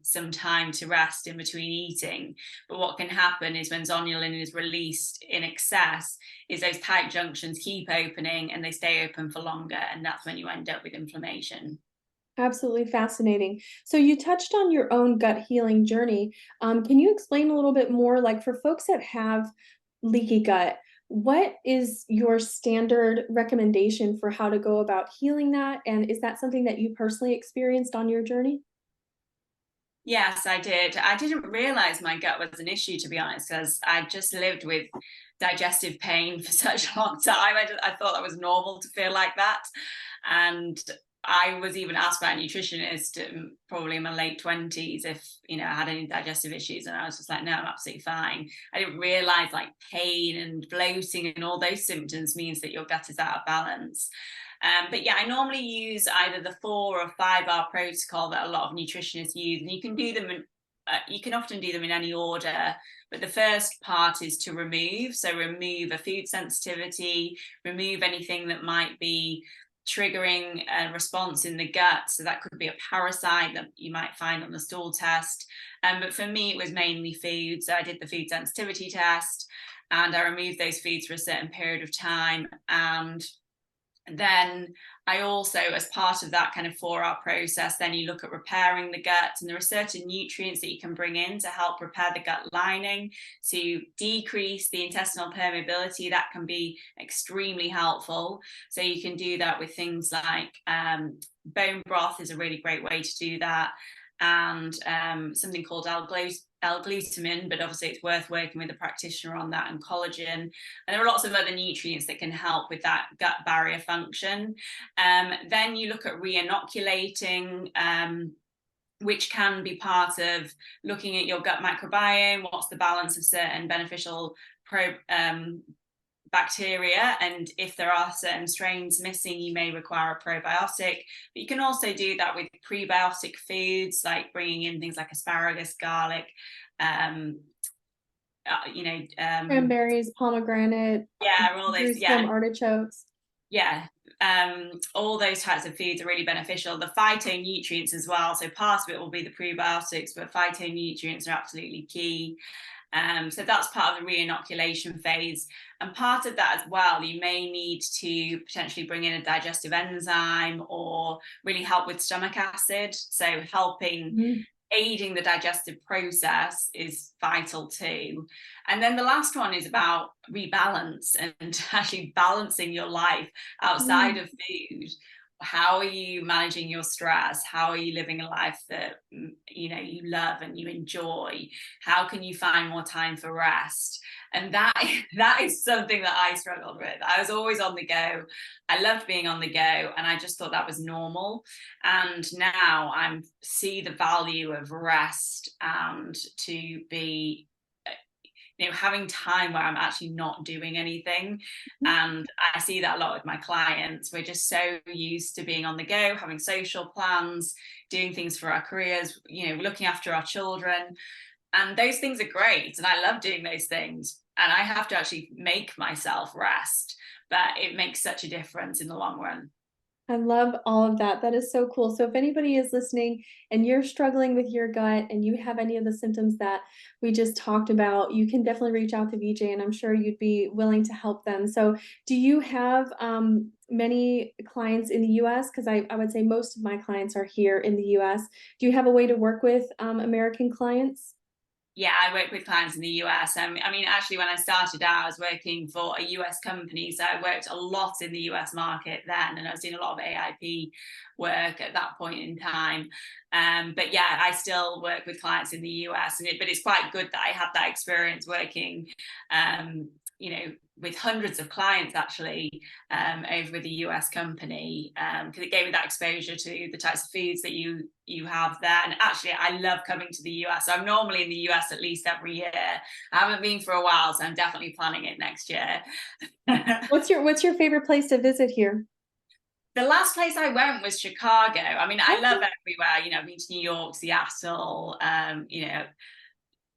Speaker 2: some time to rest in between eating. But what can happen is when zonulin is released in excess, is those tight junctions keep opening and they stay open for longer, and that's when you end up with inflammation.
Speaker 1: Absolutely fascinating. So you touched on your own gut healing journey. Can you explain a little bit more, like for folks that have leaky gut, what is your standard recommendation for how to go about healing that? And is that something that you personally experienced on your journey?
Speaker 2: Yes, I did. I didn't realize my gut was an issue, to be honest, because I just lived with digestive pain for such a long time. I thought that was normal to feel like that. And I was even asked by a nutritionist probably in my late 20s if, I had any digestive issues, and I was just like, no, I'm absolutely fine. I didn't realize like pain and bloating and all those symptoms means that your gut is out of balance. But yeah, I normally use either the 4 or 5R protocol that a lot of nutritionists use, and you can do them you can often do them in any order, but the first part is to remove. So remove a food sensitivity, remove anything that might be triggering a response in the gut. So that could be a parasite that you might find on the stool test. But for me, it was mainly food. So I did the food sensitivity test and I removed those foods for a certain period of time. And then I also, as part of that kind of 4R process, then you look at repairing the gut, and there are certain nutrients that you can bring in to help repair the gut lining, to decrease the intestinal permeability. That can be extremely helpful. So you can do that with things like bone broth is a really great way to do that, and something called L-glutamine, but obviously it's worth working with a practitioner on that, and collagen. And there are lots of other nutrients that can help with that gut barrier function. Then you look at re-inoculating, which can be part of looking at your gut microbiome. What's the balance of certain beneficial bacteria, and if there are certain strains missing, you may require a probiotic. But you can also do that with prebiotic foods, like bringing in things like asparagus, garlic,
Speaker 1: cranberries, pomegranate,
Speaker 2: all those,
Speaker 1: artichokes.
Speaker 2: All those types of foods are really beneficial. The phytonutrients as well, so part of it will be the prebiotics, but phytonutrients are absolutely key. So that's part of the re-inoculation phase. And part of that as well, you may need to potentially bring in a digestive enzyme or really help with stomach acid. So helping, aiding the digestive process is vital too. And then the last one is about rebalance and actually balancing your life outside of food. How are you managing your stress? How are you living a life that you love and you enjoy? How can you find more time for rest? And that is something that I struggled with. I was always on the go. I loved being on the go, and I just thought that was normal. And now I see the value of rest and to be having time where I'm actually not doing anything. And I see that a lot with my clients. We're just so used to being on the go, having social plans, doing things for our careers, looking after our children. And those things are great. And I love doing those things. And I have to actually make myself rest. But it makes such a difference in the long run.
Speaker 1: I love all of that. That is so cool. So if anybody is listening and you're struggling with your gut and you have any of the symptoms that we just talked about, you can definitely reach out to VJ, and I'm sure you'd be willing to help them. So do you have many clients in the US? Because I would say most of my clients are here in the US. Do you have a way to work with American clients?
Speaker 2: Yeah, I work with clients in the US. Actually, when I started out, I was working for a US company. So I worked a lot in the US market then, and I was doing a lot of AIP work at that point in time. But yeah, I still work with clients in the US, but it's quite good that I had that experience working, with hundreds of clients actually over with the US company, because it gave me that exposure to the types of foods that you have there. And actually, I love coming to the US. So I'm normally in the US at least every year. I haven't been for a while, so I'm definitely planning it next year.
Speaker 1: What's your favorite place to visit here?
Speaker 2: The last place I went was Chicago. I love everywhere. I've been to New York, Seattle,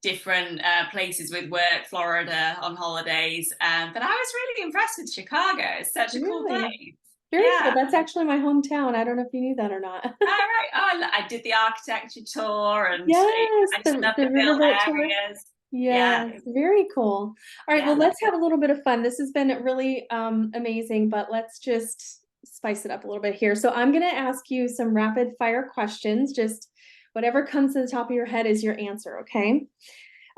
Speaker 2: different places with work, Florida on holidays. But I was really impressed with Chicago. It's such a cool place.
Speaker 1: Very cool. That's actually my hometown. I don't know if you knew that or not.
Speaker 2: All right. Oh, I did the architecture tour, and
Speaker 1: yes,
Speaker 2: I just love the built areas.
Speaker 1: Yes, very cool. All right, well, let's have a little bit of fun. This has been really amazing, but let's just spice it up a little bit here. So I'm going to ask you some rapid fire questions. Just whatever comes to the top of your head is your answer, okay?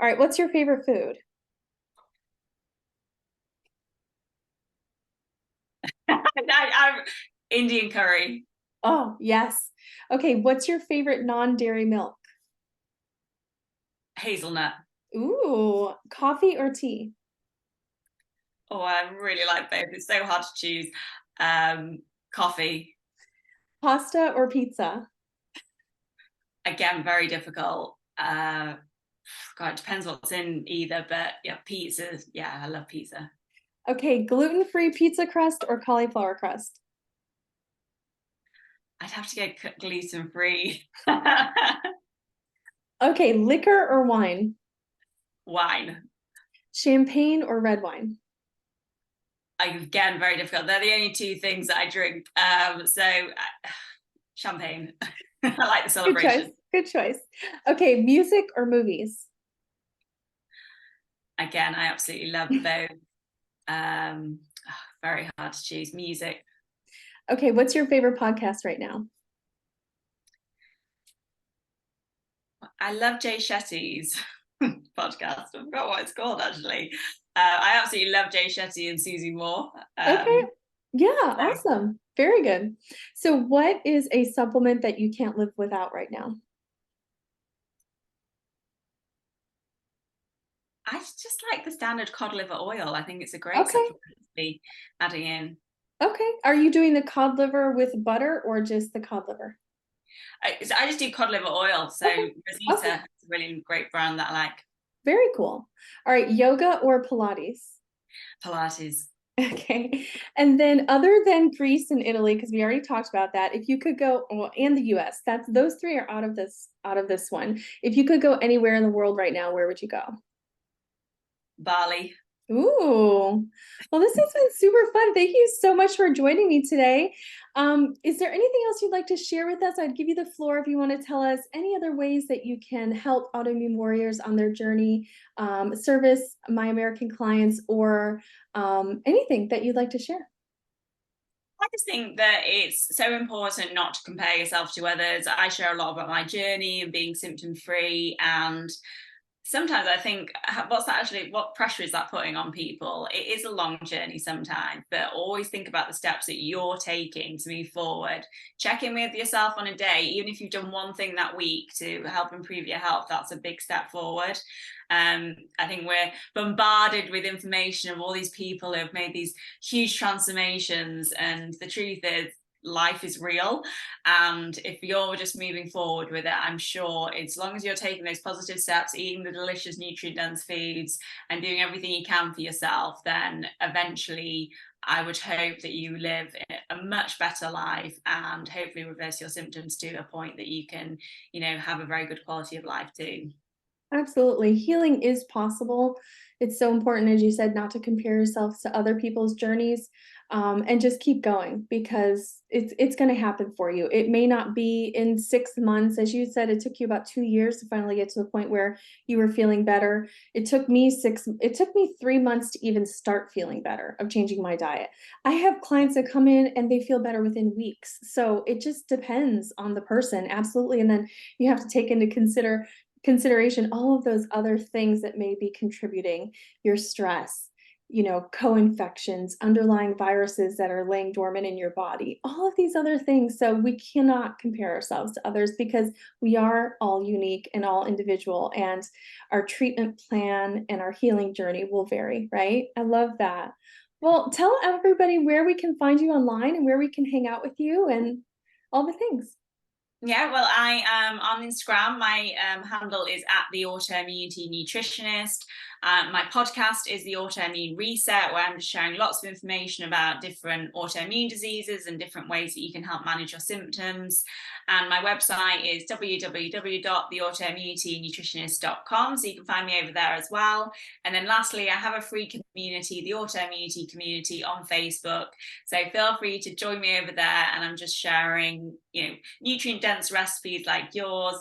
Speaker 1: All right, what's your favorite food?
Speaker 2: Indian curry.
Speaker 1: Oh, yes. Okay, what's your favorite non-dairy milk?
Speaker 2: Hazelnut.
Speaker 1: Ooh, coffee or tea?
Speaker 2: Oh, I really like both. It's so hard to choose. Coffee.
Speaker 1: Pasta or pizza?
Speaker 2: Again, very difficult. God, it depends what's in either, but yeah, pizza. Yeah, I love pizza.
Speaker 1: Okay, gluten-free pizza crust or cauliflower crust?
Speaker 2: I'd have to go gluten free.
Speaker 1: Okay, liquor or wine?
Speaker 2: Wine.
Speaker 1: Champagne or red wine?
Speaker 2: Again, very difficult. They're the only two things that I drink. Champagne. I like the
Speaker 1: Good choice.
Speaker 2: celebration.
Speaker 1: Good choice. Okay, music or movies?
Speaker 2: Again, I absolutely love both. Very hard to choose. Music.
Speaker 1: Okay, what's your favorite podcast right now?
Speaker 2: I love Jay Shetty's podcast. I forgot what it's called actually. I absolutely love Jay Shetty and Susie Moore.
Speaker 1: Okay. Yeah,
Speaker 2: So
Speaker 1: awesome. Very good. So what is a supplement that you can't live without right now?
Speaker 2: I just like the standard cod liver oil. I think it's a great
Speaker 1: Okay.
Speaker 2: supplement to be adding in.
Speaker 1: Okay. Are you doing the cod liver with butter or just the cod liver?
Speaker 2: I just do cod liver oil. So
Speaker 1: Okay. Okay.
Speaker 2: Rosita is a really great brand that I like.
Speaker 1: Very cool. All right, yoga or Pilates?
Speaker 2: Pilates.
Speaker 1: Okay. And then other than Greece and Italy, because we already talked about that, if you could go, well, and the US, that's those three are out of this one. If you could go anywhere in the world right now, where would you go?
Speaker 2: Bali.
Speaker 1: Ooh, well, this has been super fun. Thank you so much for joining me today. Is there anything else you'd like to share with us? I'd give you the floor if you want to tell us any other ways that you can help autoimmune warriors on their journey, service my American clients, or anything that you'd like to share.
Speaker 2: I just think that it's so important not to compare yourself to others. I share a lot about my journey and being symptom free, and sometimes I think, what pressure is that putting on people? It is a long journey sometimes, but always think about the steps that you're taking to move forward. Check in with yourself on a day, even if you've done one thing that week to help improve your health, that's a big step forward. I think we're bombarded with information of all these people who have made these huge transformations, and the truth is life is real, and if you're just moving forward with it, I'm sure as long as you're taking those positive steps, eating the delicious nutrient dense foods and doing everything you can for yourself, then eventually I would hope that you live a much better life and hopefully reverse your symptoms to a point that you can, have a very good quality of life too.
Speaker 1: Absolutely. Healing is possible. It's so important, as you said, not to compare yourself to other people's journeys, and just keep going because it's going to happen for you. It may not be in 6 months. As you said, it took you about 2 years to finally get to the point where you were feeling better. It took me 3 months to even start feeling better of changing my diet. I have clients that come in and they feel better within weeks. So it just depends on the person. Absolutely. And then you have to take into consideration all of those other things that may be contributing, your stress, co-infections, underlying viruses that are laying dormant in your body, all of these other things. So we cannot compare ourselves to others because we are all unique and all individual, and our treatment plan and our healing journey will vary, right? I love that. Well, tell everybody where we can find you online and where we can hang out with you and all the things.
Speaker 2: Yeah, well, I am on Instagram. My handle is at the Autoimmunity Nutritionist. My podcast is the Autoimmune Reset, where I'm just sharing lots of information about different autoimmune diseases and different ways that you can help manage your symptoms. And my website is www.theautoimmunitynutritionist.com, so you can find me over there as well. And then lastly, I have a free community, the Autoimmunity Community on Facebook. So feel free to join me over there, and I'm just sharing, nutrient dense recipes like yours,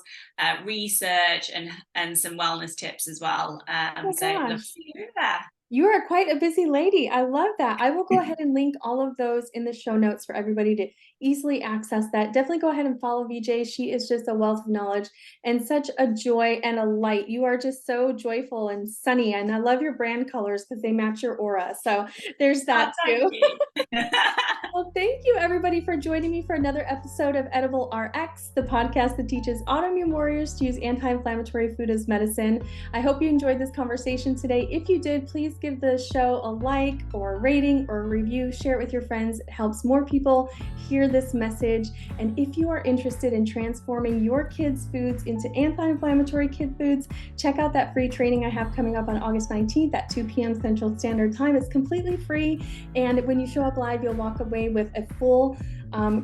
Speaker 2: research, and some wellness tips as well.
Speaker 1: Oh my
Speaker 2: So love to
Speaker 1: gosh.
Speaker 2: see you there.
Speaker 1: You are quite a busy lady. I love that. I will go ahead and link all of those in the show notes for everybody to easily access that. Definitely go ahead and follow VJ. She is just a wealth of knowledge and such a joy and a light. You are just so joyful and sunny. And I love your brand colors because they match your aura. So there's
Speaker 2: Oh,
Speaker 1: that
Speaker 2: thank
Speaker 1: too.
Speaker 2: you.
Speaker 1: Well, thank you everybody for joining me for another episode of Edible RX, the podcast that teaches autoimmune warriors to use anti-inflammatory food as medicine. I hope you enjoyed this conversation today. If you did, please give the show a like or a rating or a review. Share it with your friends. It helps more people hear this message. And if you are interested in transforming your kids' foods into anti-inflammatory kid foods, check out that free training I have coming up on August 19th at 2 p.m. Central Standard Time. It's completely free. And when you show up live, you'll walk away with a full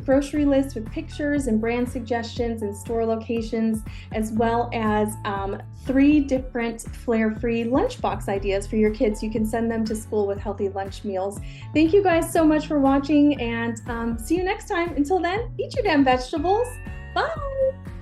Speaker 1: grocery list with pictures and brand suggestions and store locations, as well as 3 different flare-free lunchbox ideas for your kids. You can send them to school with healthy lunch meals. Thank you guys so much for watching, and see you next time. Until then, eat your damn vegetables. Bye.